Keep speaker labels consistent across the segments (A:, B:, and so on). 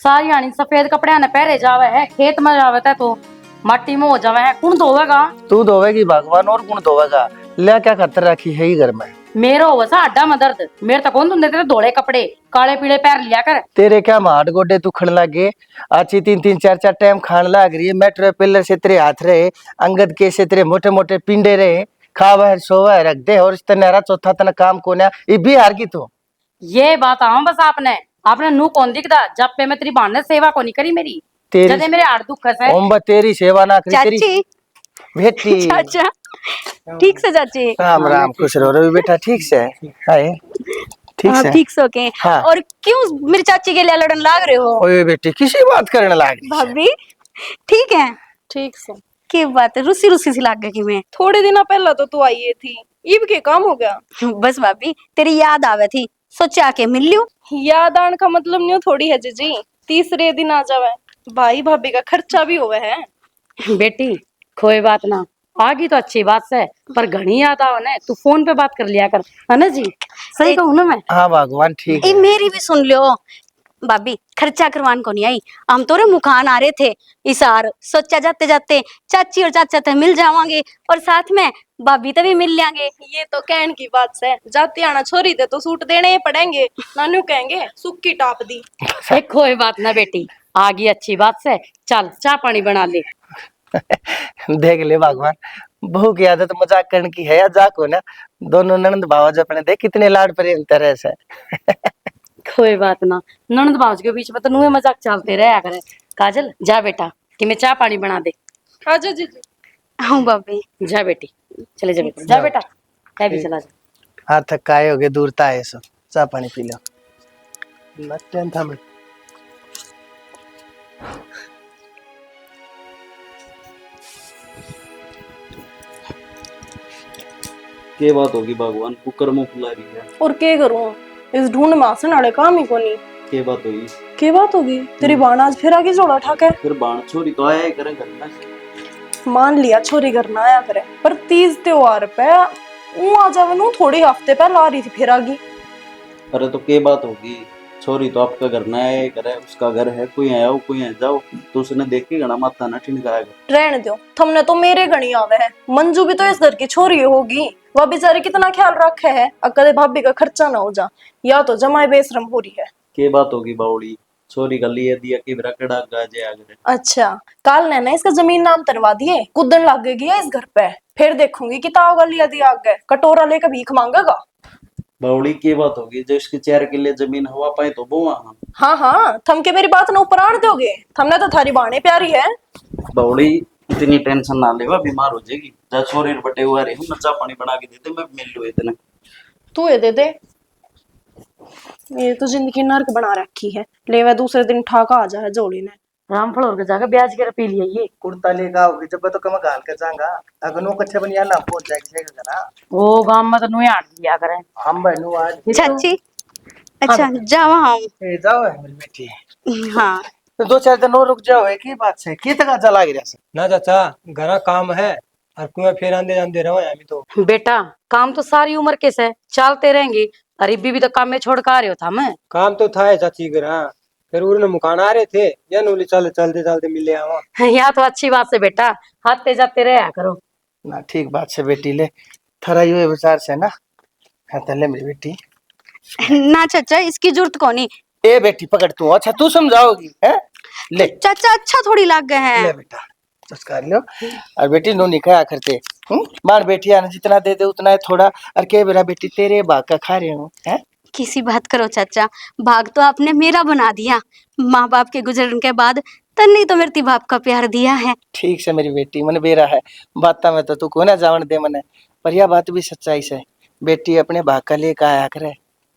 A: सारी आनी सफेद कपड़े ने पहरे जावे है, खेत में जावे है तो माटी में हो जावे है, कौन धोवेगा?
B: तू धोवेगी भगवान, और कौन धोवेगा? ले क्या खतर रखी है ही घर में?
A: मेरो हो सा अड्डा में दर्द, मेरे तक कौन धुंधे तेरे धोले कपड़े, काले पीले पैर लिया कर।
B: तेरे क्या माट गोडे दुखन लागे? आची 3-3 4-4 टाइम खान लाग रही है। मेट्रो पिलर से तेरे हाथ रहे, अंगद के से तेरे मोटे मोटे पिंडे रहे, खावा है सोवा है रख दे, और इस नहरा चौथा तना काम कोने ये भी हार की तू।
A: ये बात आऊं बस आपने आपने नू कौन दिखदा जब पे मैं तेरी बहन ने सेवा को नहीं करी मेरी,
B: तेरी
A: जदे मेरे हाथ दुख है।
B: ओम्बा तेरी सेवा ना करी तेरी
C: चाची
B: बेटी।
C: चाचा ठीक से चाची।
B: राम राम, खुश रहो रे बेटा। ठीक से हाय? ठीक
C: हाँ
B: से
C: ठीक से ओके।
B: हाँ।
C: और क्यों मेरी चाची के लिए लड़न लाग रहे हो?
B: ओए बेटी किसी बात करने लाग रही है?
C: भाभी ठीक है?
D: ठीक से।
C: की बात है, रूसी रूसी सी लाग गई कि मैं।
D: थोड़े दिन पहला तो तू आई थी, ईब के काम हो गया।
C: बस भाभी तेरी याद आवे थी, सोचा के मिल लियो।
D: याद आने का मतलब नहीं थोड़ी है जीजी, तीसरे दिन आ जावे, भाई भाभी का खर्चा भी होवे है।
A: बेटी कोई बात ना, आगी तो अच्छी बात है, पर घनी याद आओ ना, तू फोन पे बात कर लिया कर, है ना जी? सही कहूं ना मैं?
B: हाँ भगवान ठीक
C: ए
B: है।
C: मेरी भी सुन लियो भाभी, खर्चा करवान को नहीं आई, हम तो रे मुखान आ रहे थे इसार, सोचा जाते जाते चाची और चाचा ते मिल जावांगे और साथ में भाभी ते भी मिल लेंगे।
D: ये तो कहन की बात है, जाती आना छोरी थे तो सूट देने ही पड़ेंगे, नानू कहेंगे सुक्की टाप दी।
A: कोई बात ना बेटी, आगी अच्छी बात से, चल चाय पानी बना ले।
B: देख ले भगवान, बहू की आदत मजाक करने की है या जाक हो ना? दोनों ननद भावज अपने देख कितने लाड प्रेम तरह से।
A: कोई बात ना, ननद भाज के बीच में तो नुए मजाक चलते रहा करे। काजल जा बेटा कि मैं चाय पानी बना दे।
D: हाँ जी जी।
C: हाँ भाभी
A: जा बेटी, चले जा बेटा, जा बेटा, क्या भी चला जा।
B: हाँ थकाए हो गए, दूरता है सो, चाय पानी पी लो। था मैं
E: के बात होगी भगवान, कुकर मुंह फुला रही है।
D: और के करूं, इस ढूंढ में आसन वाले काम ही कोनी।
E: के बात होगी?
D: के बात होगी, तेरी बाण आज फिर आगे जोड़ा ठाके।
E: फिर बाण छोरी तो आया ही करे घर में।
D: मान लिया छोरी घर ना आया करे, पर तीज त्योहार पे ऊ आ जावे नू, थोड़ी हफ्ते पहले आ रही थी फिर आगी।
E: अरे तो के बात होगी, छोरी तो आपका घर ना आया ही करे, उसका घर है, कोई आया हो कोई आ जाओ, तो उसने देख के घना माथा ना ठिनकाएगा।
D: रहने दो, तुमने तो मेरे गणी आवे है, मंजू भी तो इस घर की छोरी होगी, वह बेचारी कितना ख्याल रखे है, अकदे भाभी का खर्चा ना हो जा, या तो जमाई बेशरम हो रही है।
E: के बात होगी बावड़ी, छोरी का लिए दिया कि रकड़ा गाजे आ गए।
D: अच्छा, काल ने ना इसका जमीन नाम तरवा दिए, कुदन लग गई है इस घर पे, फिर देखूंगी कि ताव लिया दिया आगे कटोरा लेकर भीख मांगेगा।
E: बावड़ी की बात होगी, जो इसके चेहरे के लिए जमीन हवा पाए तो बोआ हम।
D: हाँ हाँ, थम के मेरी बात ना ऊपर आड़ दोगे, थमने तो थारी बाणे प्यारी है।
E: बावड़ी इतनी टेंशन ना लेवा, बीमार हो जाएगी। जा छोरी बटे हुआ रही, मैं चाय पानी बना के देते, मैं मिल लू इतने।
D: तू ये दे दे, ये तो जिंदगी नर्क बना रखी है, ले वह दूसरे दिन ठाका आ जाए जोड़ी ने।
A: रामफल और के जाकर ब्याज के पी लिया ये।
B: कुर्ता लेकर आओगे जब तो कम गाल कर जाऊंगा, अगर नो कच्चे बनिया ना पहुंच जाएगी ना।
A: ओ गांव में तो नुए हाट दिया करे।
B: हम बहनू आज
C: चाची अच्छा जावा हम।
B: ए जाओ है मेरी बेटी।
C: हाँ
B: तो 2-4 दिन और रुक जाओ, है की बात से की तक चला गया से
F: ना चाचा, घरा काम है और कुएं फिर आंदे आंदे रहो अभी तो।
A: बेटा काम तो सारी उम्र के से चलते रहेंगे, अरे भी तो काम में छोड़ कर आ रहे हो था मैं।
F: काम तो था है चाची घर, फिर उन्होंने मुकान आ रहे थे, या नूली चलते चलते चलते मिले आवा।
A: यहाँ तो अच्छी बात से बेटा, आते जाते रहा करो
B: ना। ठीक बात से बेटी, ले थरा यू विचार से ना। हाँ तले मेरी बेटी।
C: ना चाचा इसकी जरूरत को नहीं।
B: ए बेटी पकड़ तू, अच्छा तू समझाओगी है? ले
C: चाचा अच्छा थोड़ी लग गए हैं।
B: ले बेटा संस्कार लो। और बेटी नो निकाया करते मार बेटी आने जितना दे दे उतना है थोड़ा, और के बेरा बेटी तेरे भाग का खा रहे हो है।
C: किसी बात करो चाचा, भाग तो आपने मेरा बना दिया, माँ बाप के गुजरने के बाद तन्नी तो मेरे बाप का प्यार दिया है।
B: ठीक से मेरी बेटी मन बेरा है बात में तो तू को ना जावन दे मने, पर यह बात भी सच्चाई से बेटी अपने भाग का लेकर आया करे,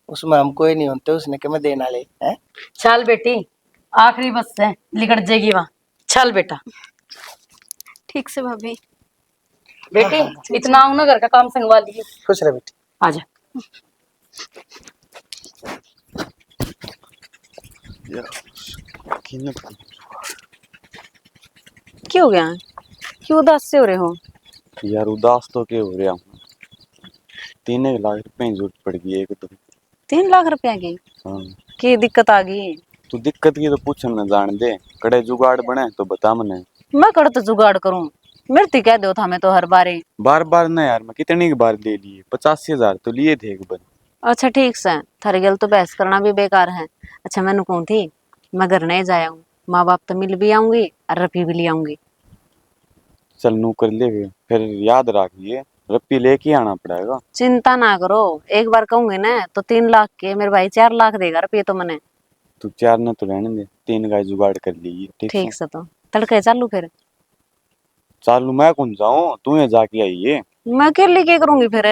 B: उसमें हम कोई नहीं होते, उसने के मैं देना ले है।
A: चल बेटी आखिरी बस है लिकट जाएगी वहाँ, चल बेटा।
C: ठीक से भाभी।
A: बेटी इतना आऊ ना घर का काम संगवा लिए।
B: खुश रह बेटी।
A: आजा
G: क्या हो गया, क्यों उदास से हो रहे हो?
H: यार उदास तो क्या हो रहा हूँ, 3 लाख रुपए की जरूरत पड़ गई एक तो।
G: 3 लाख रुपया की?
H: हाँ।
G: की दिक्कत आ गई?
H: तू दिक्कत की तो पूछ न जान दे, कड़े जुगाड़ बने तो बता मने।
G: मैं कर तो जुगाड़ करूं, मेरे ती कह दो था मैं तो हर बारे।
H: बार बार ना यार, मैं कितनी की बार ले लिए, 85,000 तो लिए थे एक बार।
G: अच्छा ठीक से, थारे गल तो बहस करना भी बेकार है। अच्छा मैंने कहूं थी, मैं घर नहीं जाया हूँ, माँ बाप तो मिल भी आऊंगी और रपी भी ले आऊंगी।
H: चल नू कर ले फिर याद रखिए, रप्पी लेके आना पड़ेगा।
G: चिंता ना करो, एक बार कहूंगी ना तो 3 लाख के मेरे भाई 4 लाख देगा रुपये तो मने।
H: तू 4 न तो रहने दे, 3 का जुगाड़ कर लीजिए, ठीक से।
G: ठीक से तो तड़के चालू फिर।
H: चालू मैं कौन जाऊं, तू ये जाके आइए।
G: मैं अकेले क्या करूंगी फिर?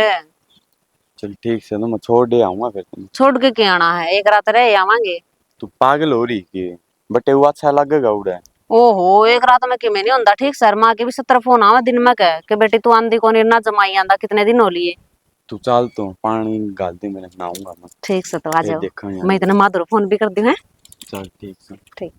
H: चल ठीक से, तो मैं छोड़ दे आऊंगा फिर तुम।
G: छोड़ के क्या आना है, एक रात रह आवांगे।
H: तू पागल हो रही के, बटे वो अच्छा लगेगा उड़े।
G: ओहो, एक रात में किमें नहीं होता। ठीक सर, माँ के भी 70 फोन आवा दिन में कह के बेटी तू आंधी कोनी ना जमाई आंदा, कितने दिन हो लिए।
H: तू चाल, तो पानी गाल दे, मैंने नहाऊंगा मैं।
G: ठीक से तो आ
H: फिर
G: जाओ,
H: देखा
G: मैं इतना माधुर फोन भी कर दी है।
H: चल ठीक से।
G: ठीक।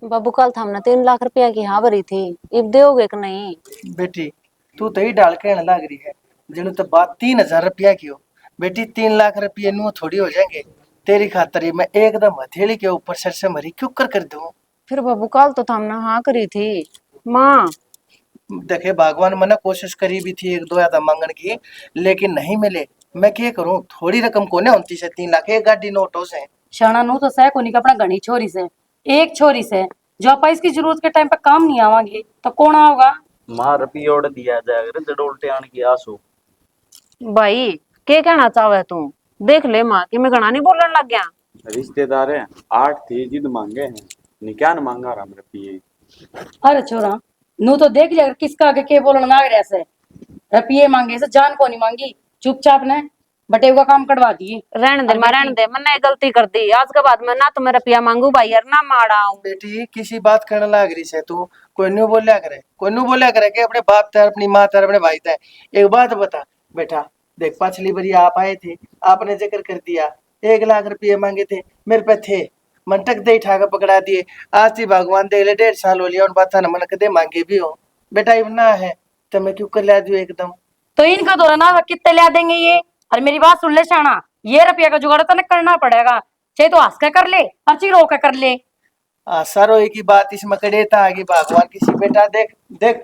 G: बाबू कल था हमने 3 लाख रुपया की हाँ भरी थी, इब दोगे कि नहीं?
B: बेटी तू तो ही डाल के लाग रही है, जिन्हों तो बात 3,000 रुपया की हो। बेटी 3 लाख रुपये नू थोड़ी हो जाएंगे। तेरी खातर ही मैं एकदम हथेली के ऊपर सर से मरी क्यों कर दूं।
G: फिर बाबू कल तो था हमने हाँ करी थी माँ।
B: देखे भगवान मैंने कोशिश करी भी थी 1-2 यादा मांगने की, लेकिन नहीं मिले। मैं क्या करूं, थोड़ी रकम कोने होती से 3 लाख एक गाड़ी नोटों से।
A: शाना नू तो सह कोनी का अपना घनी छोरी से, एक छोरी से जो आपा इसकी जरूरत के टाइम पे काम नहीं आवांगे तो कौन आओगा?
E: माँ रपी ओढ़ दिया जाए अगर जड़ उल्टे आने की आस हो।
G: भाई के कहना चाहे तू? देख ले माँ कि मैं घना नहीं बोलने लग गया।
H: रिश्तेदार है 8 थे, जिद मांगे हैं, निकाह न मांगा राम रपिए।
A: अरे छोरा, नू तो देख लिया किसका आगे के बोलना ना रहा से। रपिए मांगे से जान को नहीं मांगी, चुपचाप ने बटे का काम करवा दिए।
G: रहने दे
A: और
G: मैं, रहने दे, मैंने गलती कर दी। आज के बाद मैं ना तो मैं रुपया मांगू भाई यार, ना माड़ा हूँ।
B: बेटी किसी बात करने लाग रही से तू, कोई न्यू बोलिया करे, कोई न्यू बोलिया करे कि अपने बाप तर अपनी माँ तर अपने भाई तर। एक बात बता बेटा, देख पिछली बारी आप आए थे, आपने जिक्र कर दिया 1 लाख रुपये मांगे थे, मेरे पे थे, मंटक दे ठाकर पकड़ा दिए। आज ही भगवान दे ले 1.5 साल हो लिया और बात न मन कदे मांगे भी हो। बेटा इब ना है तो मैं क्यों कर ला दू एकदम।
A: तो इनका दौरा ना कितने ला देंगे ये? और मेरी बात सुन ले शाना, ये रुपया का जुगाड़ तो करना पड़ेगा, चाहे तो हंस के कर ले और ची रो के कर ले।
B: सरोई की बात इसमें कड़ेता आगे भगवान किसी। बेटा देख देख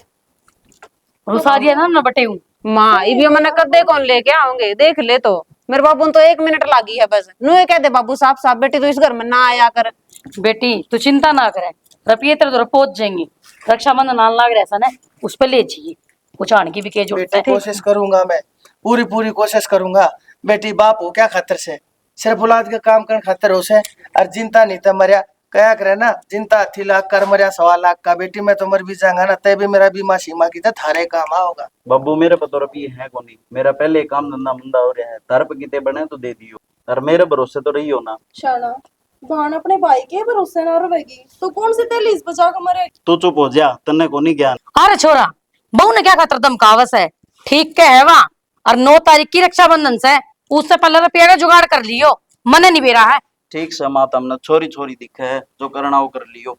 A: रुसा दिया ना बटे हूँ।
G: माँ इबियो मैंने कदे कौन लेके आओगे, देख ले तो मेरे बाबू ने तो 1 मिनट लागी है बस। नू ये कह दे बाबू साफ साफ बेटी तू इस घर में ना आया कर।
A: बेटी तू चिंता ना करे, रुपये तेरे दौरा पहुंच जाएंगे। रक्षाबंधन आने लग रहा ना, उस पर ले जाइए, कुछ आने की भी के जरूरत
B: बेटी
A: है।
B: कोशिश करूंगा मैं, पूरी पूरी कोशिश करूंगा। बेटी बाप हो क्या खातर से, सिर्फ औलाद का काम करने खातर हो से। और जिंता नहीं था मरिया, कया करे ना, जिंता 80 लाख कर मरिया 1.25 लाख का। बेटी मैं तो मर भी जाऊंगा ना, तय भी मेरा बीमा सीमा की था थारे काम आओगा।
E: बब्बू मेरे पे तो रपी है को नहीं, मेरा पहले ही काम धंधा मंदा हो रहा है, तार पे कितने बने तो दे दियो, और मेरे भरोसे तो रही हो ना।
D: शाना बहन अपने भाई के भरोसे ना रहेगी तो कौन सी तेली इस बचा के मरे।
E: तू चुप हो जा, तन्ने को नहीं ज्ञान।
A: अरे छोरा, बहू ने क्या खातर धमकावस है? ठीक के है वहाँ, और 9 तारीख की रक्षाबंधन से उससे पहले रुपया का जुगाड़ कर लियो, मने नहीं बेरा है।
E: ठीक से माता हमने छोरी छोरी दिखे है, जो करना वो कर लियो।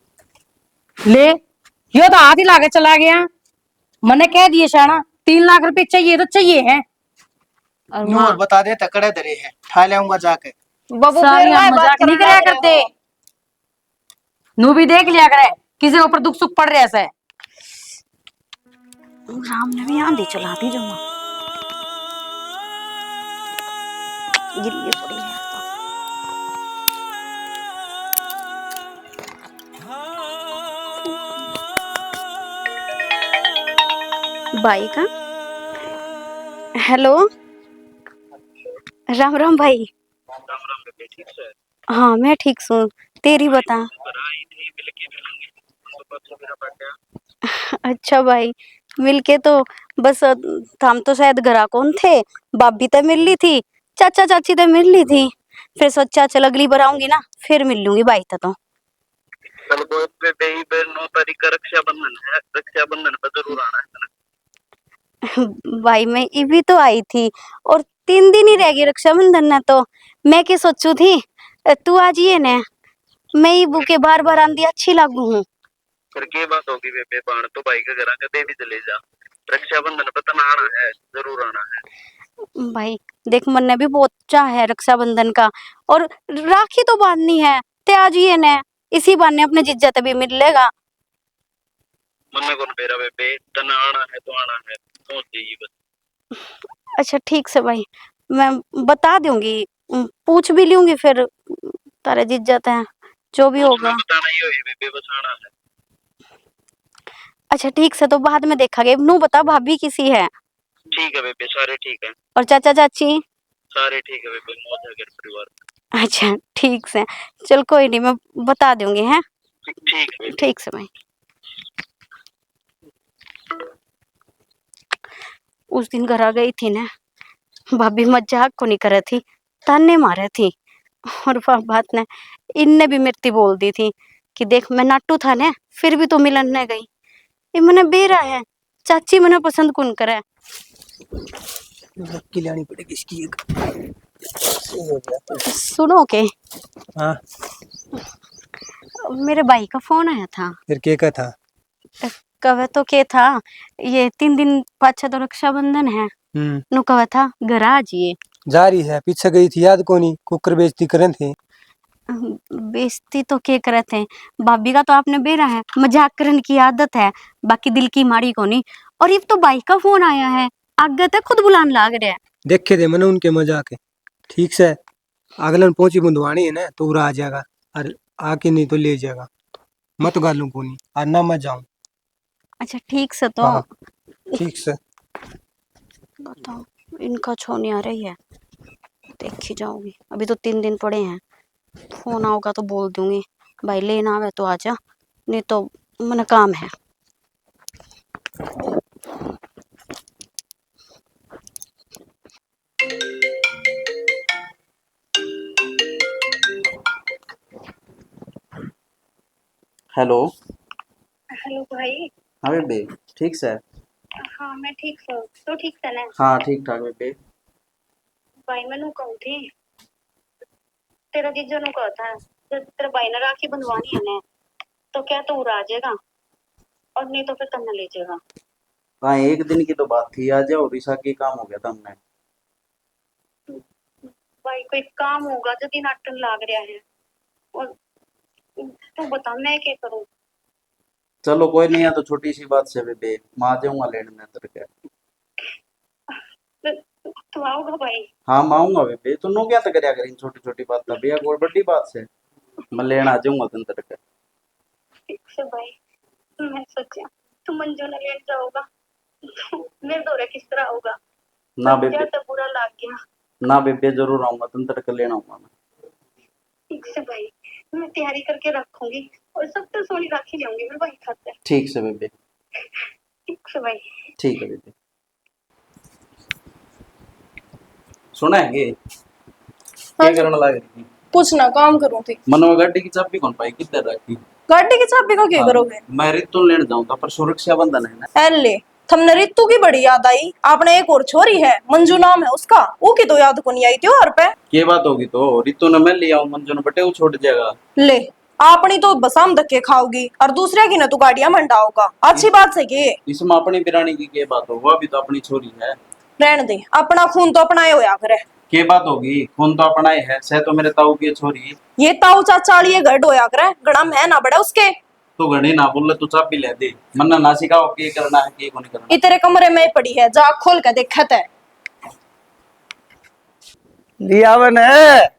A: ले यो तो हाथ ही लाके चला गया। मैंने कह दिए शाना 3 लाख रुपए चाहिए तो चाहिए है।
G: और
B: न्यू
G: माँ
B: और बता दे तकड़े धरे है, ठा लाऊंगा जाके।
G: बाबू फिर
A: सालियां
G: वह बात
A: मजाक नहीं
G: करने
A: कराया
G: लग
A: करते, नू भी देख लिया करे किसी के ऊपर दुख सुख पड़ रहा है।
C: राम ने भी आंधी चला दी जो माँ गिरी पड़ी है तो। भाई का हेलो, राम राम भाई। हाँ मैं ठीक हूँ, तेरी बता। अच्छा भाई, मिलके तो बस हम तो शायद घरा कौन थे, भाभी तो मिल ली थी, चाचा चाची तो मिल ली थी, फिर सोचा चल अगली बार आऊंगी ना फिर मिल लूंगी भाई तो।
E: कल को 9 तारीख का रक्षाबंधन है, रक्षाबंधन पर जरूर आना है।
C: भाई मैं ये भी तो आई थी और 3 दिन ही रह गई रक्षाबंधन ना, तो मैं क्या सोचू थी तू आज ये ने मैं ये बुके बार बार आंधी अच्छी लागू हूँ।
E: फिर के बात होगी बेबे, बाण तो भाई का घर कदे भी चले जा, रक्षाबंधन पर तो आना है, जरूर आना है।
C: भाई देख मन ने भी बहुत चाह है रक्षाबंधन का, और राखी तो बांधनी है, ते आ जाइए ने, इसी बहाने अपने जीजा तभी मिल लेगा।
E: मन्ना कौन बेरा बेबे, तना आना है तो आना है, पहुंच जाइए बस।
C: अच्छा ठीक से भाई, मैं बता दूंगी, पूछ भी लूंगी फिर, तारे जीजा हैं जो भी होगा।
E: बताना ही हो बेबे, बस आना है।
C: अच्छा ठीक से, तो बाद में देखा गया। नू बता भाभी किसी है?
E: ठीक है बेबे, सारे ठीक है।
C: और चाचा चाची?
E: सारे ठीक है बेबे, मौज है घर परिवार।
C: अच्छा ठीक से, चल कोई नहीं, मैं बता दूंगी है।
E: ठीक है बेबे।
C: ठीक से भाई। उस दिन घर आ गई थी ना, भाभी मजाक को नहीं कर रही थी, ताने मारे थी। और वह बात ने इनने भी मिर्ती बोल दी थी कि देख मैं नाटू था ने, फिर भी तो मिलन ने गई। ये मैंने बेरा है, चाची मैंने पसंद कौन करे।
F: की लानी पड़ेगी इसकी एक। सही हो गया।
C: सुनो के,
F: हाँ
C: मेरे भाई का फोन आया था।
F: फिर क्या का था?
C: कवे तो के था, ये 3 दिन पाछा तो रक्षाबंधन है, नु कवे था घर आ जाइए।
F: जा रही है, पीछे गई थी याद कोनी, कुकर बेइज्जती करे थे।
C: बेइज्जती तो के करे थे, भाभी का तो आपने बेरा है, मजाक करने की आदत है, बाकी दिल की माड़ी को नहीं। और ये तो भाई का फोन आया है, आगे तक खुद बुलाने लाग रहा है।
F: देखे थे मैंने उनके मजाक है। ठीक से अगलन पहुंची बुंदवानी है ना, तो उरा आ जाएगा, और आके नहीं तो ले जाएगा। मत गालू कोनी, और ना मैं जाऊं।
C: अच्छा ठीक से, तो
F: हाँ, ठीक से।
C: बताओ, इनका छोनी आ रही है, देखी जाऊंगी। अभी तो 3 दिन पड़े हैं, फोन आओगा तो बोल दूंगी भाई लेना आवे तो आजा, नहीं तो मैंने काम है।
E: हेलो।
C: हेलो भाई।
E: हाँ बेबे, ठीक से?
C: हाँ मैं ठीक हूँ, तो ठीक है ना?
E: हाँ ठीक ठाक बेबे।
C: भाई मैंने कहूँ थी, तेरा जीजा नु कहा था जब तेरा भाई ने राखी बंधवानी है ना, तो क्या तू उड़ा जाएगा, और नहीं तो फिर तब ले जाएगा।
E: हाँ, एक दिन की तो बात थी, आ जाओ, रिसा की काम हो गया था हमने।
C: भाई कोई काम होगा जो दिन नाटन लाग रहा है, और तू बता मैं क्या करूँ।
E: चलो कोई नहीं है, तो छोटी सी बात से बेबे, मैं आ जाऊंगा लेने में तेरे के।
C: तू आओगा भाई?
E: हाँ मैं आऊंगा बेबे, तू नो क्या तो करया करी छोटी छोटी बात था भैया, कोई बड़ी बात से मैं लेने आ जाऊंगा तुम तेरे के।
C: ठीक से भाई, मैं सोचा तू मंजू ने लेट जाओगा, मेरे दौरे किस तरह होगा।
E: ना बेबे,
C: तो बुरा लग गया।
E: ना बेबे, जरूर आऊंगा तुम तेरे के लेने आऊंगा मैं।
C: ठीक से भाई, मैं तैयारी करके रखूंगी, और सब तो सोनी राखी लेंगे मेरे भाई खाते।
E: ठीक से बेबे।
C: ठीक से भाई।
E: ठीक है बेबे। सुना है ये क्या करने लग रही थी?
D: पूछना काम करूँ थी।
E: मनवा गाड़ी की चाबी कौन पाई, किधर रखी?
D: गाड़ी की चाबी का क्या करोगे?
E: मैं रितु लेने जाऊंगा, पर सुरक्षा बंधन है ना।
D: एले थमने रितु की बड़ी याद आई। आपने एक और छोरी है, मंजू नाम है उसका, वो की तो याद को नहीं आई त्योहार पे।
E: ये बात होगी तो रितु ने मैं लिया हूँ, मंजू ने बटे वो छोड़ जाएगा।
D: ले अपनी तो बसाम धक्के खाओगी, और दूसरे की ना तू गाड़ियां मंडाओगा, अच्छी बात से के।
E: इसमें अपनी बिरानी की क्या बात हो, वह भी तो अपनी छोरी है।
D: रहने दे, अपना खून तो अपना ही होया करे।
E: के बात होगी, खून तो अपना ही है, सह तो मेरे ताऊ की छोरी।
D: ये ताऊ चाचा ये गढ़ होया करे, गड़ा मैं ना बड़ा उसके।
E: तू घड़ी ना बोल, तू चाबी ले दे, मन्ना ना सिखाओ के करना है के को नहीं करना।
D: तेरे कमरे में पड़ी है, जा खोल के देखत है।
B: लियावन है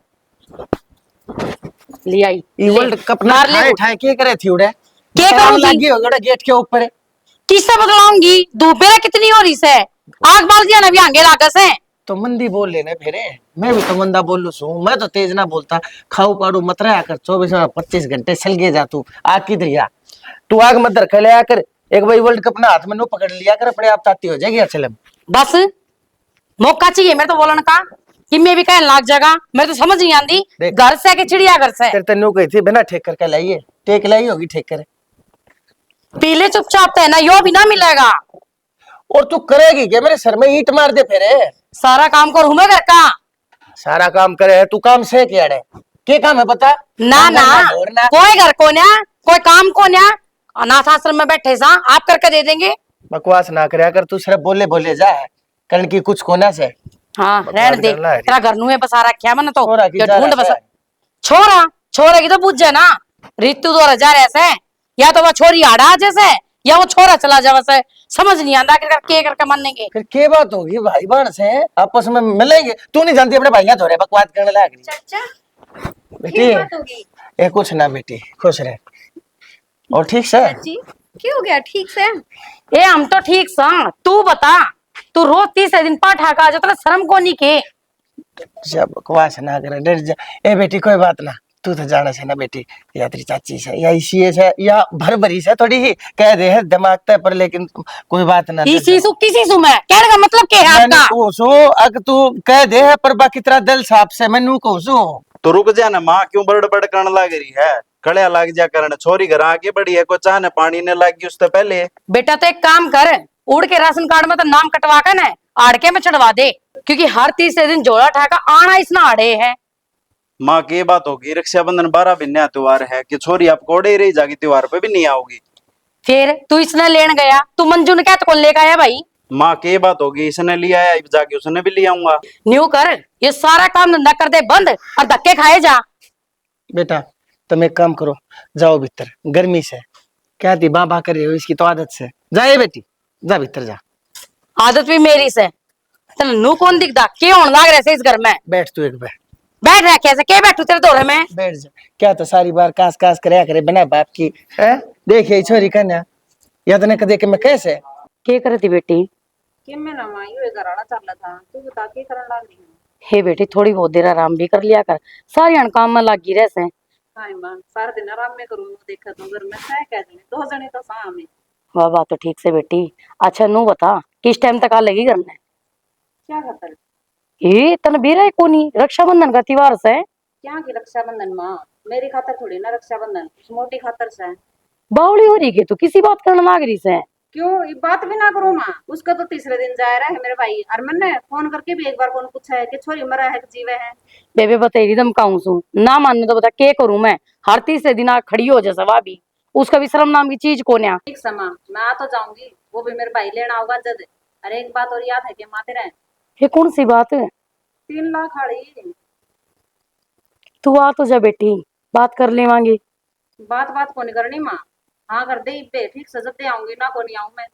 A: ले आई
B: ये वर्ल्ड कप ना
A: मार ले
B: ठाए ठाए के करे थी उड़े
A: के करूं
B: लगी होगा गेट के ऊपर।
A: किससे बदलाऊंगी, धूप मेरा कितनी हो रही से, आग बाल दिया ना भी आगे लागस है।
B: तो मंदी बोल लेने फिर, मैं भी तो मंदा बोल लू सू, मैं तो तेज ना बोलता। खाऊ पाड़ू मत रहा कर, 24 में 25 घंटे चल गए जा तू। आग की दरिया तू आग मत रख ले आकर, एक बार वर्ल्ड कप ना हाथ में नो पकड़ लिया कर, अपने आप ताती हो जाएगी। चल
A: बस मौका चाहिए मेरे तो बोलन का, कि मैं भी कहने लाग जाएगा, मैं तो समझ नहीं आती। घर से के चिड़िया घर से
B: तेरे तन्नू कही थी बिना ठेक करके लाइए, टेक लाई होगी ठेक कर।
A: पीले चुपचाप है ना, यो भी ना मिलेगा।
B: और तू करेगी क्या, मेरे सर में ईंट मार दे फिर।
A: सारा काम करूं मैं घर का।
B: सारा काम करे है तू, काम से क्या है, के काम है पता
A: ना ना कोई घर को ना, कोई काम को ना, अनाथ आश्रम में बैठे सा आप करके दे देंगे।
B: बकवास ना करे कर, तू सिर्फ बोले बोले जा करण की कुछ कोना से।
A: हाँ रहने दे, तेरा घर नुए बसा रखा है मैंने तो,
B: छोरा की
A: ये
B: जा
A: ढूंढ
B: रहा
A: बसा।
B: है।
A: छोरा छोरे की तो पूछ ना, ऋतु तो रजा ऐसे, या तो वो छोरी आड़ा जैसे या वो छोरा चला जावा से, समझ नहीं आता के करके मानेंगे।
B: फिर क्या बात होगी, भाई बहन से आपस में मिलेंगे। तू नहीं जानती अपने भाइयां धोरे बकवास करने लग रही।
C: चाचा
B: बेटी
C: बात होगी।
B: ये कुछ ना बेटी, खुश रहे और ठीक से।
C: चाची क्या हो गया, ठीक से?
A: ए हम तो ठीक सा, तू बता, तू रोज 30 दिन पाठा का जाता शर्म को नहीं के।
B: जब बकवास ना करे डर जा। ए बेटी कोई बात ना, तू तो जाने से ना बेटी, या तेरी चाची से या इसी से या भर भरी से थोड़ी ही कह दे है दिमाग तय पर, लेकिन कोई बात ना।
A: किसी सु मैं कहने का मतलब क्या है
B: मैंने
A: आपका?
B: कोसो अग तू कह दे है पर बाकी तेरा दिल साफ से मैनू कोसो।
E: तो रुक जा ना माँ, क्यों बड़ करने लग रही है? कड़िया लग जा करने, छोरी घर आगे बढ़ी है, कोई चाह ने पानी ने लग गई उससे पहले।
A: बेटा तो एक काम कर, उड़ के राशन कार्ड में तो नाम कटवा कर ना आड़के में चढ़वा दे, क्योंकि हर 30 दिन जोड़ा ठाका आना इसना आड़े है।
E: माँ की बात होगी, रक्षाबंधन 12 भिन्ना त्योहार है कि छोरी आप कोड़े ही रही जागी, त्योहार पे भी नहीं आओगी।
A: फिर तू इसने लेने गया, तू मंजू ने क्या तो कौन लेकर आया भाई?
E: माँ की बात होगी, इसने लिया है जाके उसने भी ले आऊंगा।
A: न्यू कर, ये सारा काम धंधा कर दे बंद और धक्के खाए जा।
B: बेटा तुम एक काम करो, जाओ भीतर, गर्मी से क्या थी बाबा कर रही हो, इसकी तो आदत से। जाए बेटी, जा भीतर जा।
A: आदत भी मेरी से, चल नू कौन दिखता के होने लग रहे से इस घर में।
B: बैठ तू एक बार,
A: बैठ रहा कैसे के बैठू तेरे दौरे में?
B: बैठ जा। क्या तो सारी बार कास कास करे करे बना बाप की है। देखिए छोरी कन्या या तने कदे के मैं कैसे
A: के करे थी बेटी?
G: कि मैं ना मां ये घराना चल रहा था, तू बता के करन लग रही है?
A: हे बेटी थोड़ी बहुत देर आराम भी कर लिया कर, सारी अण काम में लगी रह से।
G: हाय मां सारा दिन आराम में करूं, देखा तो घर में सह कह देने दो जने तो सा में।
A: वह बात तो ठीक से बेटी। अच्छा नू बता किस टाइम तक आ लगी घर में?
G: क्या खतर?
A: ये तन भी रहे कोनी, रक्षाबंधन का त्योहार से।
G: क्या की रक्षाबंधन मां? मेरी खातर थोड़ी ना रक्षाबंधन, उस मोटी खातर से।
A: बावली हो रही के तू किसी बात करने लग रही से?
G: क्यों ये बात भी ना करो मां? उसका तो तीसरे दिन जा रहा है मेरे भाई, और मैंने फोन करके भी एक बार कौन पूछा है कि छोरी मरा है कि जीवे है?
A: बेबे बतेरी दम कहूं सू ना मानने तो बता के करूं मैं? हर 30 दिन आ खड़ी हो जैसा भाभी, उसका भी शर्म नाम की चीज को न्या।
G: ठीक समा मैं आ तो जाऊंगी, वो भी मेरे भाई लेना होगा जद। अरे एक बात और याद है कि माते रहे
A: ये कौन सी बात है?
G: 3 लाख हाड़ी।
A: तू आ तो जा बेटी, बात कर लेवांगे।
G: बात को नहीं करनी माँ, हाँ कर दे पे ठीक से जब दे आऊंगी ना को नहीं आऊं मैं।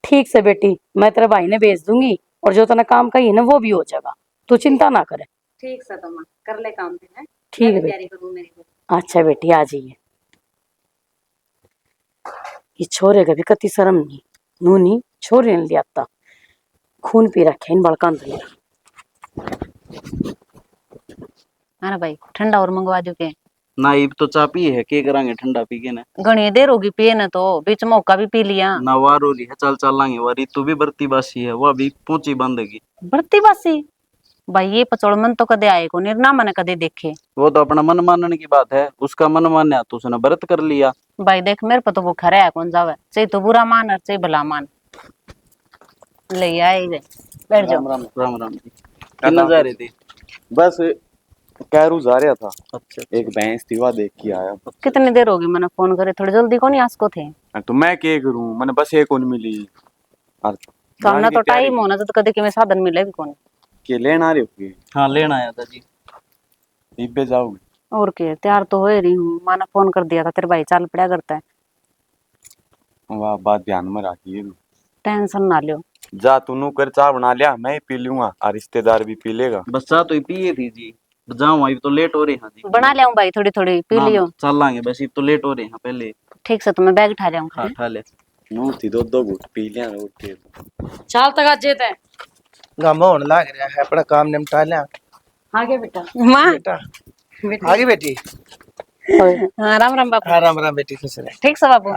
A: ठीक से बेटी, मैं तेरे भाई ने भेज दूंगी और जो तने काम कही ना वो भी हो जाएगा, तू चिंता ना करे।
G: ठीक से तो माँ कर ले काम है।
A: ठीक है
G: तैयारी करूँ मेरी को।
A: अच्छा बेटी आ जाइए। ये छोरे का भी कति शर्म नहीं, नूनी छोरे ने लिया खून पी रखे इन बड़का अंदर।
G: हाँ भाई ठंडा और मंगवा दो के?
E: ना इब तो चा पी है, के करांगे ठंडा पी के ना।
G: घनी देर होगी पिए न, तो बीच मौका भी पी लिया
E: ना वार हो रही है, चल चल लांगे वारी, तू भी बरती बासी है, वह भी पहुंची बंदगी।
G: बढ़ती बासी। भाई ये पचोड़ मन तो कदे आए को नहीं ना, मैंने कदे देखे।
E: वो तो अपना मन मानने की बात है, उसका मन मान्या तो उसने व्रत कर लिया।
G: भाई देख मेरे पर तो वो खरा है कौन जावे, चाहे तो बुरा मान और चाहे भला मान। ले आए बैठ जाओ।
E: राम राम राम जी। कितना जा रहे थे?
H: बस कैरू जा रहा था।
E: अच्छा
H: एक भैंस थी वह देख के आया।
G: कितनी देर होगी मैंने फोन करे, थोड़ी जल्दी को नहीं आसको थे?
H: तो मैं क्या करूं, मैंने बस एक कौन मिली और
G: सामने तो टाइम होना तो कदे कि मैं साधन मिले भी कौन
H: के लेन आ रही होगी।
E: हाँ लेना आया था जी।
H: इब्बे जाओगे?
G: और क्या तैयार तो हो रही हूँ, माना फोन कर दिया था तेरे भाई चाल पड़ा करता है।
H: वाह बात ध्यान में रखिए,
G: टेंशन ना लियो।
H: जा तू कर चाय बना लिया, मैं ही पी लूंगा और रिश्तेदार भी पी लेगा।
E: बस चाह तो ही पिए थी जी, जाऊँ अभी तो लेट हो रहे हैं जी।
G: बना ले भाई थोड़ी थोड़ी पी लियो।
E: चल लांगे, बस अब तो लेट हो रहे हैं पहले।
G: ठीक से तो मैं बैग उठा ले आऊंगा।
E: हाँ खा ले।
H: नूर थी दो घूट पी लिया उठ के।
A: चाल तक आज जेते
B: गामा होने लग रहा है, अपना काम निपटा लिया।
A: आगे बेटा।
G: माँ
B: बेटा आगे बेटी।
G: हाँ राम राम बापू।
B: हाँ राम राम बेटी, खुश रहे।
G: ठीक से बाबू?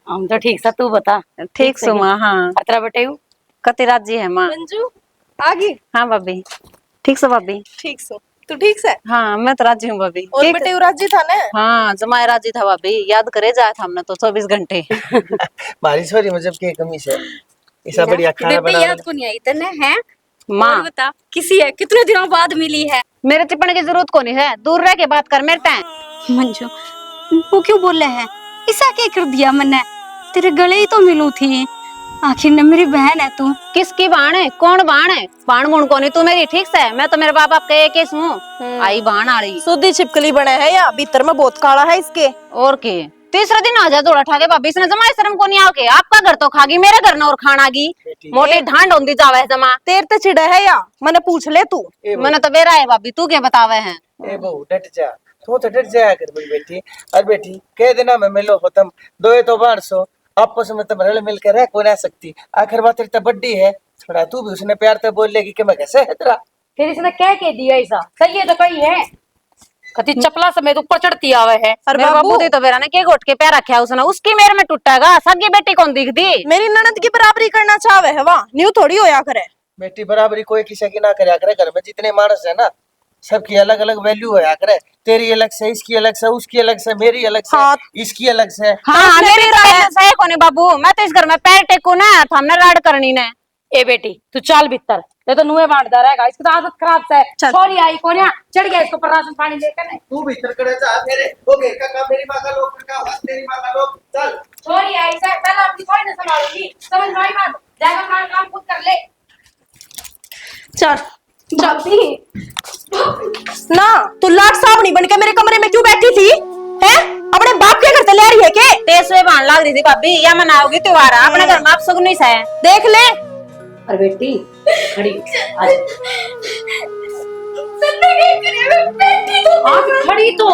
A: हम तो ठीक सा, तू बता।
G: ठीक से माँ। हाँ
A: अतरा बेटे
G: कति राजी है माँ?
D: मंजू आगी।
G: हाँ भाभी ठीक से भाभी।
D: ठीक सो तू ठीक से?
G: हाँ मैं तो राजी हूँ भाभी।
D: और बेटे राजी था ना?
G: हाँ जमाए राजी था भाभी, याद करे जाए था हमने तो 24 घंटे।
B: बारिश हो रही मतलब की कमी से ऐसा बढ़िया खाना
C: बेटे
B: बना।
C: याद को नहीं आई तने है?
G: माँ
C: और बता किसी है कितने दिनों बाद मिली है?
G: मेरे टिप्पणी की जरूरत को नहीं है, दूर रह के बात कर मेरे टाइम।
C: मंजू वो क्यों बोले हैं? ऐसा क्या कर दिया मैंने? तेरे गले ही तो मिलू थी। आखिर न मेरी बहन है तू।
G: किसकी बाण है? कौन बाण है? बाण मुण को नहीं तू मेरी, ठीक से? मैं तो मेरे बाप के एक हूँ। आई बाण आ रही
D: सुधी छिपकली बने है या भीतर में बहुत काला है इसके।
G: और के तीसरा दिन आ जा दौड़ा ठाके भाभी इसने जमा शर्म को नहीं आके आपका घर तो खागी मेरे घर न और खाना गी मोटी ढांड होंदी जावे जमा
D: तेर ते चिड़ा है या मैंने पूछ ले तू।
G: मैंने तो बेरा है भाभी तू क्या बतावे हैं?
B: ए बहू डट जा, तू तो डट जाया कर बड़ी बेटी। अरे बेटी कह देना मैं मिलो हो तुम दो तो 1200 आपस में तुम रल मिल कर रह को ना सकती। आखिर बात तेरी बड्डी है, थोड़ा तू भी उसने प्यार से बोल लेगी कि मैं कैसे है तेरा।
A: फिर इसने कह के दिया ऐसा सही है तो कही है कति चपला समेत ऊपर चढ़ती आवे है।
G: मेरे बाबू दी तो बेरा ने के घोट के पैर रखा उसने उसकी मेरे में टूटेगा सगी बेटी कौन दिखती?
D: मेरी ननद की बराबरी करना चाहे है वाह न्यू थोड़ी होया करे।
B: बेटी बराबरी कोई किसी की ना करे करे, घर में जितने मानस है ना सबकी अलग अलग वैल्यू होया करे। तेरी अलग से, इसकी अलग से, उसकी अलग से, मेरी अलग से,
D: हाँ।
B: इसकी अलग से।
G: हाँ मेरी तो सही कोनी बाबू, मैं तो इस घर में पैर टेकू ना हमने राड करनी ने।
A: ए बेटी तू चाल भीतर, ये तो नुए बांटदा रहेगा, इसकी तो आदत खराब से। छोरी आई कोन्या चढ़ गया इसको पर राशन पानी लेकर नहीं।
B: तू भीतर करे जा मेरे हो गए का मेरी मां का लोग का हाथ तेरी मां का लोग चल।
A: छोरी आई से पहले अपनी थोड़ी ना संभालूंगी, समझ में आई बात? जाकर अपना काम खुद कर ले।
D: चल ना तू लाट सावनी बन के मेरे कमरे में क्यों बैठी थी है? अपने बाप के घर से ले रही है के?
G: तेसवे बाण लाग रही थी भाभी, या मनाओगी त्योहार अपने घर में आप सुगनी से
D: देख ले।
A: अरे बेटी खड़ी खड़ी तो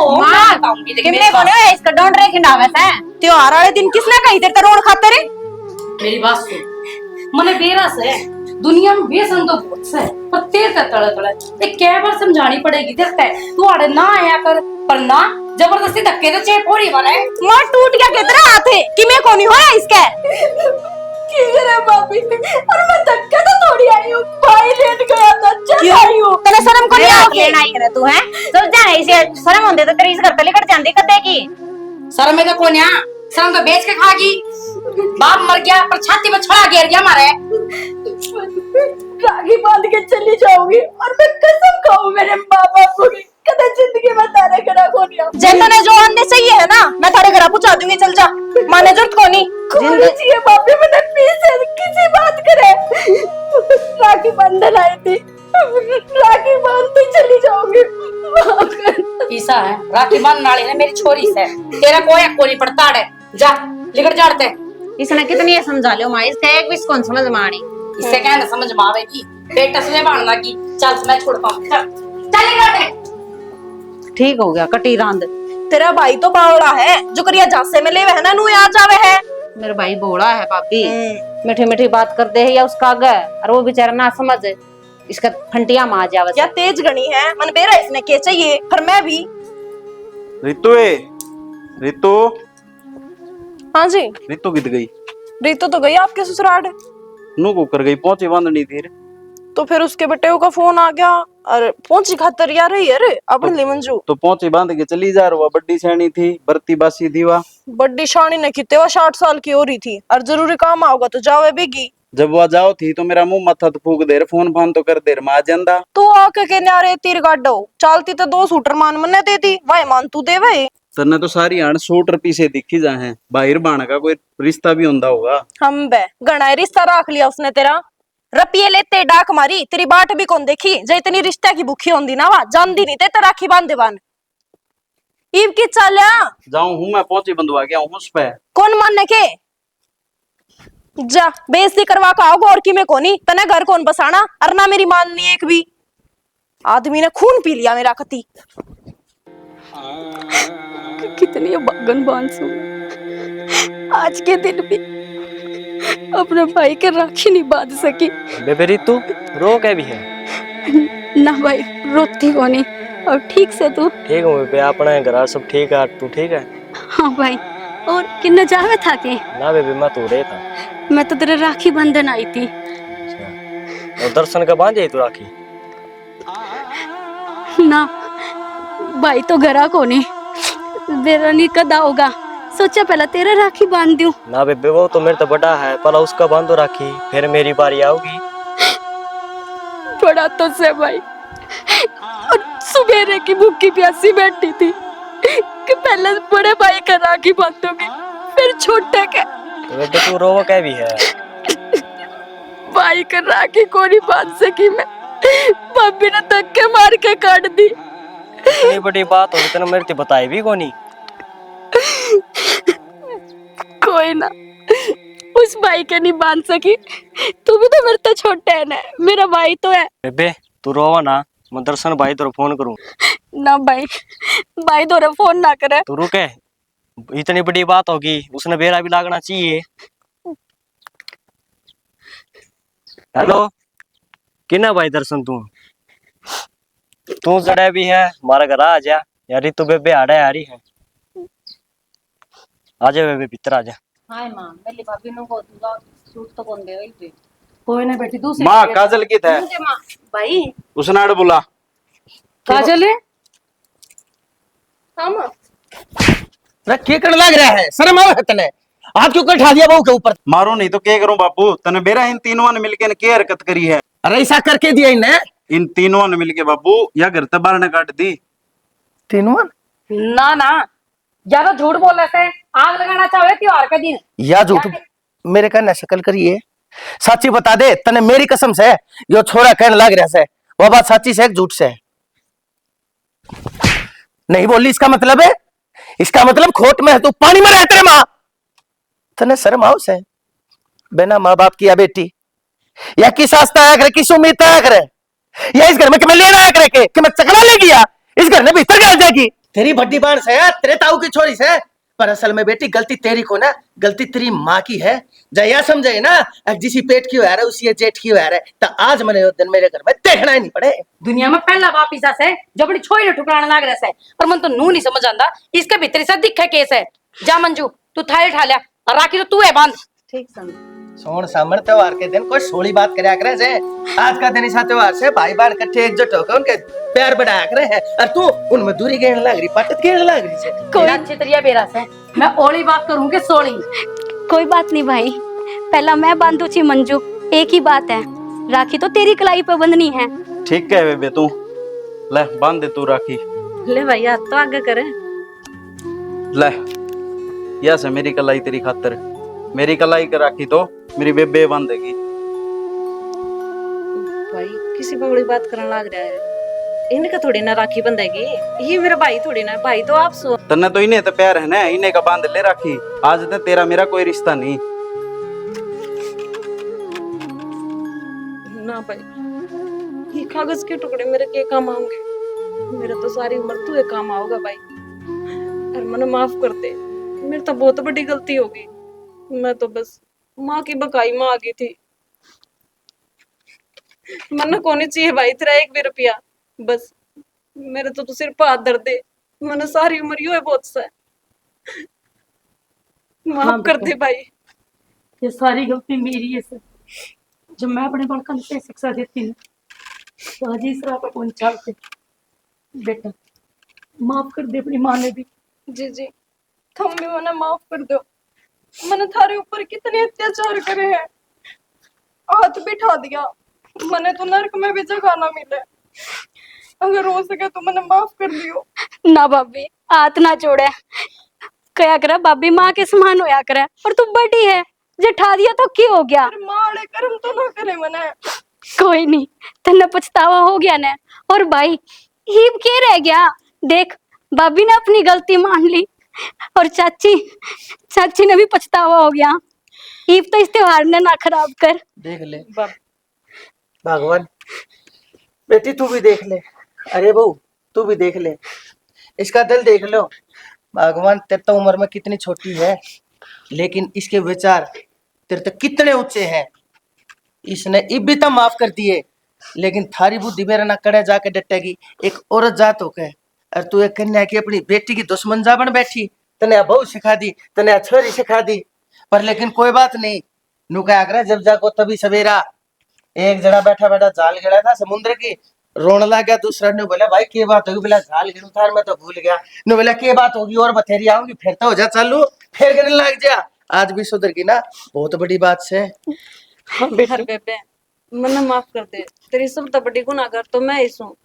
G: किन्ने कोने है इसका डोंट रे खिंडावे से।
D: त्योहार वाले दिन किसने कही तेरे रोड खाते रे?
A: मेरी बात सुन, मने बेरस है दुनिया में बेसन तो बहुत से पर तेर का तड़े तड़े ये क्या बार समझानी पड़ेगी देखते है तू आड़े ना आया कर पर ना जबरदस्ती धक्के तो चेप हो रही वाला है।
D: मां टूट गया कितना हाथ है कि मैं कोनी होया इसके की करे भाभी और मैं धक्का तो थोड़ी आई हूं भाई लेट गया था चल आई हूं तने शर्म को नहीं आके
G: लेना ही करे तू है तो जाने इसे शर्म होंदे तो तेरी इस घर पे लेकर जांदी कदे की
A: शर्म में तो कोन्या शर्म तो बेच के खागी बाप मर गया पर छाती में छड़ा घेर गया मारे
D: राखी बांध के चली जाऊंगी और मैं कसम खाऊं मेरे माँ बाप को कदे जिंदगी में तारे करा कोनिया जैसा ने जो आने चाहिए है ना मैं थारे घर पहुंचा दूंगी चल जा माने जरूरत कोनी जिंदगी है बापी मैंने प्लीज किसी बात करे राखी बंधन आई थी राखी बांधते चली जाऊंगी
A: ईसा है राखी बांधने वाली है मेरी छोरी से तेरा कोई पड़ता है जा लिखट जाड़ते
G: इसने कितनी समझा लियो माँ इसका एक भी कौन समझ में आनी
A: इससे क्या समझ में आवेगी बेटा से बांधना की चल मैं छोड़ता हूँ चल लिखट
G: ठीक हो गया कटी रांद
D: तेरा भाई तो बावड़ा है जो करिया जासे में ले है ना नु आ जावे है
G: मेरा भाई बोला है पापी मीठी मीठी बात कर दे है या उसका आगे और वो बेचारा ना समझ इसका फंटिया में आ जावे
D: या तेज गणी है मन बेरा इसने के चाहिए पर मैं भी
E: रितु रितु
D: हाँ जी
E: रितु कित गई?
D: रितु तो गई आपके ससुराल
E: नू को कर गई पहुंचे बांधनी थी रे।
D: तो फिर उसके बेटे का फोन आ गया अरे पहुंची खातर यार अरे अपन ले मंजू
E: तो पहुंचे बांध के चली जा रहा बड्डी सैनी थी बरती बासी थी वह
D: बड्डी शानी ने किते वो 60 साल की हो रही थी और जरूरी काम आओगा तो जावे बेगी
E: जब वह जाओ थी तो मेरा मुंह मत्था तो फूक दे फोन फान तो कर देर मां जंदा
D: तू आके के न्यारे तीर गाडो चलती तो 2 सूटर मान मन्ने देती वाई मान तू दे भाई
E: तन्ने तो सारी हाण 100 पीछे दिखी जा है बाहर बाण का कोई रिश्ता भी होंदा होगा
D: हम बे घना रिश्ता रख लिया उसने तेरा रपिए लेते डाक मारी तेरी बाट भी कौन देखी जो इतनी रिश्ता की भूखी होंदी ना वा जानदी नहीं ते राखी बांधे बान ईब की चाल्या
E: जाऊं हूं मैं पहुंचे बंधुआ गया हूं उस पे
D: कौन मानने के जा बेइज्जती करवा का आओगे और की में कोनी तने घर कौन बसाना और ना मेरी माननी एक भी आदमी ने खून पी लिया मेरा कति कितनी बगन बांसू आज के दिन भी अपने भाई के राखी नहीं बांध सकी
I: बेबे रितु रो के भी है
C: ना भाई रोती कोनी और ठीक से तू
I: ठीक हूँ बेबे अपना घर सब ठीक है तू ठीक है?
C: हाँ भाई और किन्ने जावे था के
I: ना बेबे मैं तो रे था
C: मैं तो तेरे राखी बंधन आई थी
I: और दर्शन का बांधे तू राखी
C: ना भाई तो घरा कोनी बेरा नहीं कदा होगा सोचा पहला तेरा राखी बांध दूं
I: ना बेबे वो तो मेरे तो बड़ा है पहला उसका बांधो राखी फिर मेरी बारी आओगी
C: बड़ा तो से भाई और सुबेरे की भूखी प्यासी बैठी थी कि पहले बड़े भाई का राखी बांधोगी फिर छोटे के
I: तो बेबे तू रो के भी है
D: भाई का राखी को नहीं बांध सकी मैं, भाभी ने धक्के मार के काट दी।
I: इतनी बड़ी बात होगी तेने मेरे को बताई भी कोनी।
D: कोई ना, उस भाई के नहीं बांध सकी, तू भी तो मेरे तो छोटा है ना, मेरा भाई तो है।
I: बेबे तू रोवा ना, मैं दर्शन भाई तेरे फोन करूं।
D: ना भाई, भाई तो फोन ना करे।
I: तू रुके, इतनी बड़ी बात होगी, उसने बेरा भी लागना चाहिए। हेलो, किना भाई दर्शन तू जड़े भी है, हमारा घर आ जा यार। तू बेबे आड़े आ रही है, आजा बेबे भीतर आजा।
A: हाय मां, मेरी भाभी नु को दूंगा सूट तो कौन दे पे कोई ना बेटी दूसरी
E: माँ काजल की था
A: मुझे मां भाई
E: उसने आड़ बोला
A: काजल है।
D: हाँ माँ,
B: अरे के कर लग रहा है, शर्म आवे तने? आप क्यों कर ढा दिया बहू के ऊपर?
E: मारो नहीं तो क्या करूं बापू, तने बेरा इन तीनों ने मिलके क्या हरकत करी है?
B: अरे ऐसा करके दिया इन्हें
E: इन तीनों ने मिलके बापू या घर तक बाहर ने काट दी।
B: तीनों।
A: ना ना, ज्यादा झूठ बोल रहे थे, आग लगाना चाहे त्योहार के दिन।
B: या झूठ मेरे का न शक्ल करिए, सच्ची बता दे तने मेरी कसम से जो छोरा कहने लग रहा से वो बात सच्ची से झूठ से? नहीं बोली इसका मतलब है, इसका मतलब खोट में है, तू पानी में रहते रे माँ। तने शर्म आओ से बिना माँ बाप की या बेटी या किस आस्था आया करे, किस उम्मीद आया करे, या इस घर में कि मैं लेना आया करे कि मैं चकला ले गया इस घर में भीतर कर जाएगी। तेरी बड्डी बाण से है, तेरे ताऊ की छोरी से, पर असल में बेटी गलती तेरी को ना, गलती तेरी माँ की है। जया समझे ना, जिसी पेट की है उसी जेठ की है, तो आज मैंने उस दिन मेरे घर में देखना ही नहीं पड़े।
A: दुनिया में पहला बाप इसा से जो अपनी छोरी ने ठुकराने लग रहा है, पर मन तो नू नहीं समझ आंदा इसके भीतर से दिखे केस है। जा मंजू तू थाली उठा लिया और राखी तो तू है बांध। ठीक समझ
B: सोन सामण त्योहार के दिन कोई सोली बात करया करे से, आज का दिन इस त्योहार से भाई बहन इकट्ठे एकजुट होकर उनके प्यार बढ़ाया करे है, और तू उनमें दूरी गेण लग रही, पटत गेण लग रही से।
A: कोई अच्छी तरिया बेरा से मैं ओली बात करूं के सोली।
C: कोई बात नहीं भाई, पहला मैं बांधू छी मंजू, एक ही बात है, राखी तो तेरी कलाई पे बंधनी है।
E: ठीक है बेबे, तू ले बांध दे तू राखी।
G: ले भाई हाथ तो आगे करे।
E: ले या से मेरी कलाई तेरी खातर, मेरी कलाई का राखी तो मेरी बेबे बांधेगी।
G: भाई किसी पे बड़ी बात करने लग रहा है, इनका थोड़ी ना राखी बंधेगी, ये मेरा भाई थोड़ी ना, भाई तो आप सो।
E: तन्ने तो इन्हें तो प्यार है ना, इन्हें का बांध ले राखी, आज तक तेरा मेरा कोई रिश्ता नहीं।
D: ना भाई, ये कागज के टुकड़े मेरे के काम आएंगे, मेरा तो सारी उम्र तू काम आओगा भाई, और मैंने माफ कर दे, मेरी तो बहुत बड़ी गलती होगी, मैं तो बस माँ की बकाई में आ गई थी, मैंने को नहीं चाहिए भाई तेरा एक भी रुपया, बस मेरे तो सिर्फ हाथ दर्द दे, मैंने सारी उम्र यू है बहुत सा, माफ कर दे भाई।
A: ये सारी गलती मेरी है सर, जब मैं अपने बड़कन से शिक्षा देती हूँ तो आज इस राह पर कौन चलते। बेटा माफ कर दे अपनी माँ ने भी।
D: जी जी, तुम भी मैंने माफ कर दो, मैंने थारे ऊपर कितने अत्याचार करे हैं, हाथ बिठा दिया, मैंने तो नरक में भी जगह ना मिले, अगर हो सके तो मैंने माफ कर दियो।
C: ना भाभी हाथ ना जोड़े, कया करे भाभी माँ के समान होया करे, और तू बड़ी है जे ठा दिया तो क्या हो गया?
D: माड़े कर्म तो ना करे मैंने।
C: कोई नहीं, तन्ने पछतावा हो गया ने, और भाई हिब के रह गया, देख भाभी ने अपनी गलती मान ली, और चाची ने भी पछतावा हो गया, हिब तो इस त्योहार ने ना खराब कर।
B: देख ले भगवान, बेटी तू भी देख ले, अरे बहू तू भी देख ले, इसका दिल देख लो। भगवान तेरे तो उम्र में कितनी छोटी है, लेकिन इसके विचार तेरे तो कितने ऊंचे हैं। इसने इब भी तो माफ कर दिए, लेकिन थारी बुद्धि मेरा ना कड़े जाके डटेगी। एक औरत जात होके और तू एक कन्या की अपनी बेटी की दुश्मन जा बन बैठी, तने बहू सिखा दी, तने छोरी सिखा दी, पर लेकिन कोई बात नहीं, नु क्या करे जब जाको तभी सवेरा। एक जना बैठा बैठा जाल गिरा था समुद्र की, रोने लग गया, दूसरा ने बोला भाई क्या बात होगी, बोला जाल गिरू था मैं तो भूल गया, ने बोला क्या बात होगी और बथेरी आऊंगी, फिर तो हो जा चालू, फिर गिरने लग जा, आज भी सुधर गई ना, बहुत बड़ी बात से।
D: बेहर बेबे मैंने माफ कर दे, तेरी सब तो बड़ी गुनाहगार तो मैं ही हूँ।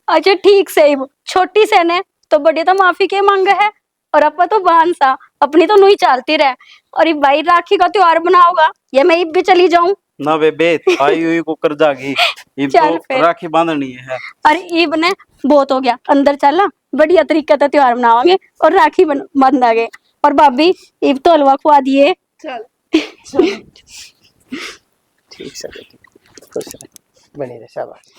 C: अच्छा ठीक से, छोटी से ने तो बड़ी तो माफी के मांगे है, और अपा तो बांध सा अपनी तो नहीं चलती रहे, और ये भाई राखी का त्योहार बनाओगा या मैं इब भी चली जाऊं
E: ना बेबे, आई हुई को कर जागी। ये
C: चल
E: तो
C: फिर।
E: राखी बांधनी है।
C: अरे ईब ने बहुत हो गया, अंदर चल, बढ़िया तरीके से त्योहार मनावांगे और राखी बांधांगे। और भाभी ईब तो हलवा खुआ दिए।
B: ठीक है, खुश रह, बनी रहे, शाबाश।